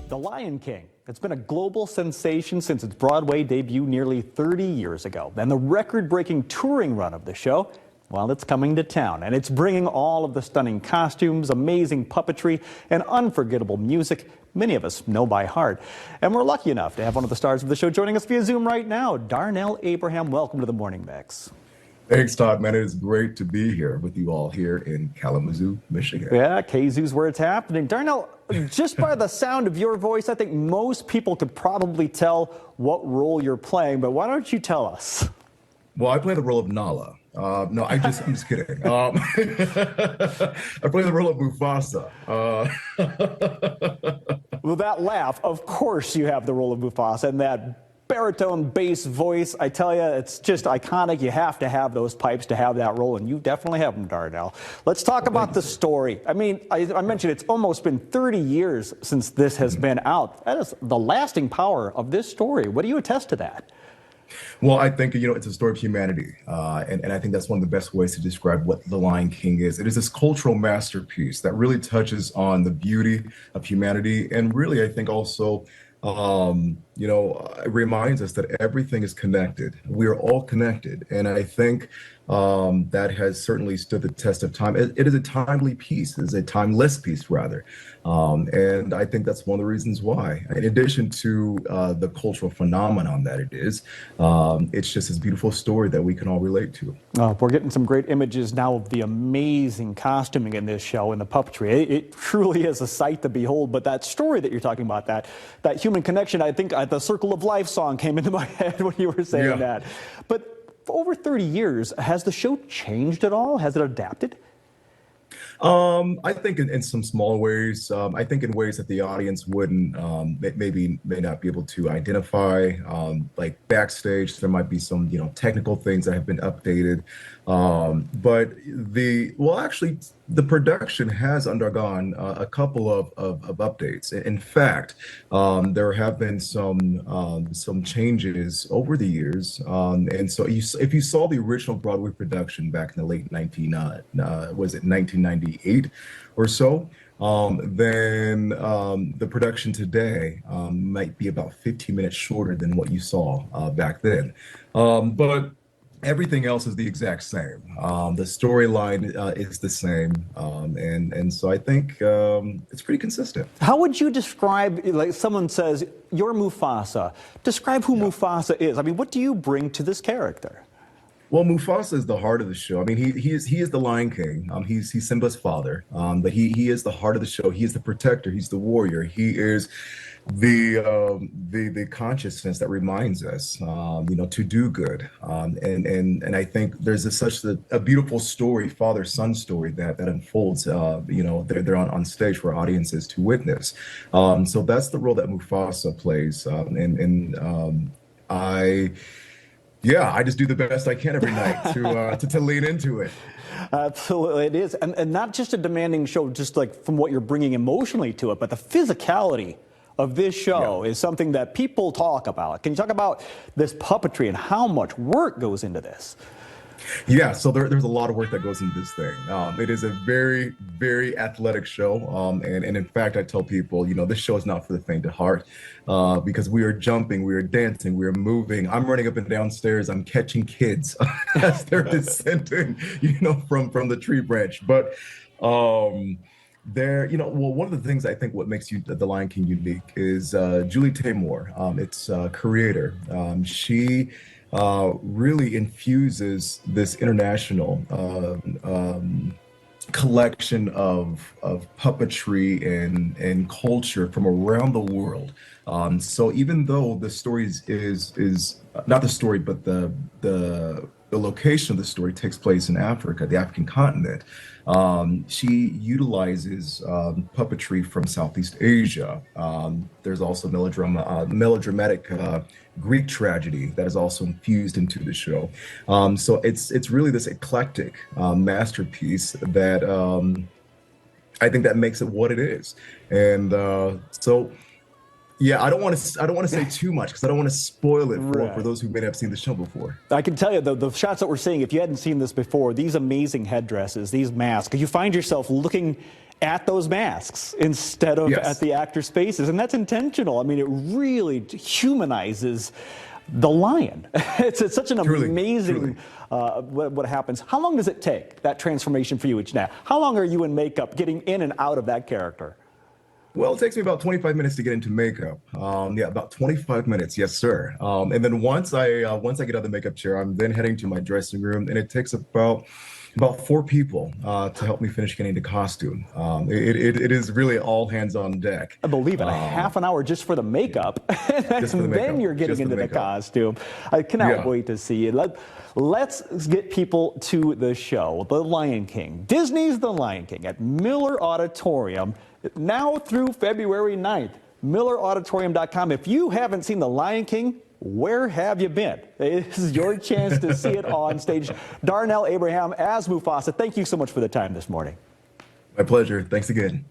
The Lion King. It's been a global sensation since its Broadway debut nearly 30 years ago. And the record-breaking touring run of the show, well, it's coming to town. And it's bringing all of the stunning costumes, amazing puppetry, and unforgettable music many of us know by heart. And we're lucky enough to have one of the stars of the show joining us via Zoom right now. Darnell Abraham, welcome to the Morning Mix. Thanks, Todd. Man, it is great to be here with you all here in Kalamazoo, Michigan. Yeah, KZoo's where it's happening. Darnell, just by the sound of your voice, I think most people could probably tell what role you're playing, but why don't you tell us? Well, I play the role of Nala. No, I'm just kidding. I play the role of Mufasa. With that laugh, of course you have the role of Mufasa, and that baritone bass voice, I tell you, it's just iconic. You have to have those pipes to have that role, and you definitely have them, Darnell. Let's talk about the story. I mean, I mentioned it's almost been 30 years since this has been out. That is the lasting power of this story. What do you attest to that? Well, I think, it's a story of humanity. And I think that's one of the best ways to describe what The Lion King is. It is this cultural masterpiece that really touches on the beauty of humanity. And really, I think also, it reminds us that everything is connected. We are all connected. And I think that has certainly stood the test of time. It is a timely piece. It is a timeless piece, rather. And I think that's one of the reasons why. In addition to the cultural phenomenon that it is, it's just this beautiful story that we can all relate to. We're getting some great images now of the amazing costuming in this show and the puppetry. It truly is a sight to behold. But that story that you're talking about, that human connection, I think the Circle of Life song came into my head when you were saying that. But for over 30 years, has the show changed at all? Has it adapted? I think in some small ways. I think in ways that the audience wouldn't, may not be able to identify. Like backstage, there might be some, technical things that have been updated. But actually, the production has undergone a couple of updates. In fact, there have been some changes over the years. And so if you saw the original Broadway production back in the late 1998 or so, then the production today might be about 15 minutes shorter than what you saw back then. But everything else is the exact same. The storyline is the same, and so I think it's pretty consistent. How would you describe, like someone says, you're Mufasa. Describe who Mufasa is. I mean, what do you bring to this character? Well, Mufasa is the heart of the show. I mean, he is the Lion King. He's Simba's father, but he is the heart of the show. He is the protector. He's the warrior. He is the consciousness that reminds us, to do good. And I think there's such a beautiful story, father-son story that unfolds. They're on stage for audiences to witness. So that's the role that Mufasa plays, I just do the best I can every night to lean into it. Absolutely, it is. And not just a demanding show, just like from what you're bringing emotionally to it, but the physicality of this show is something that people talk about. Can you talk about this puppetry and how much work goes into this? Yeah, so there's a lot of work that goes into this thing. It is a very, very athletic show. And in fact, I tell people, this show is not for the faint of heart because we are jumping, we are dancing, we are moving. I'm running up and down stairs. I'm catching kids as they're descending, from the tree branch. But one of the things I think what makes The Lion King unique is Julie Taymor, its creator. She really infuses this international collection of puppetry and culture from around the world. So even though the story is not the story, but the location of the story takes place in Africa, the African continent, she utilizes puppetry from Southeast Asia. There's also melodramatic Greek tragedy that is also infused into the show. So it's really this eclectic masterpiece that I think that makes it what it is. And so Yeah, I don't want to say too much because I don't want to spoil it for those who may not have seen the show before. I can tell you the shots that we're seeing, if you hadn't seen this before, these amazing headdresses, these masks, you find yourself looking at those masks instead of Yes. at the actors' faces. And that's intentional. I mean, it really humanizes the lion. It's such an Truly, amazing what happens. How long does it take, that transformation for you each day? How long are you in makeup getting in and out of that character? Well, it takes me about 25 minutes to get into makeup. Yeah, about 25 minutes, yes, sir. And then once I get out of the makeup chair, I'm then heading to my dressing room, and it takes about four people to help me finish getting the costume. It is really all hands on deck. I believe it, a half an hour just for the makeup, Just for the and makeup, then you're getting just the into the makeup. costume. I cannot Yeah. wait to see it. Let's get people to the show, The Lion King. Disney's The Lion King at Miller Auditorium, now through February 9th. MillerAuditorium.com. If you haven't seen The Lion King, where have you been? This is your chance to see it on stage. Darnell Abraham as Mufasa, thank you so much for the time this morning. My pleasure. Thanks again.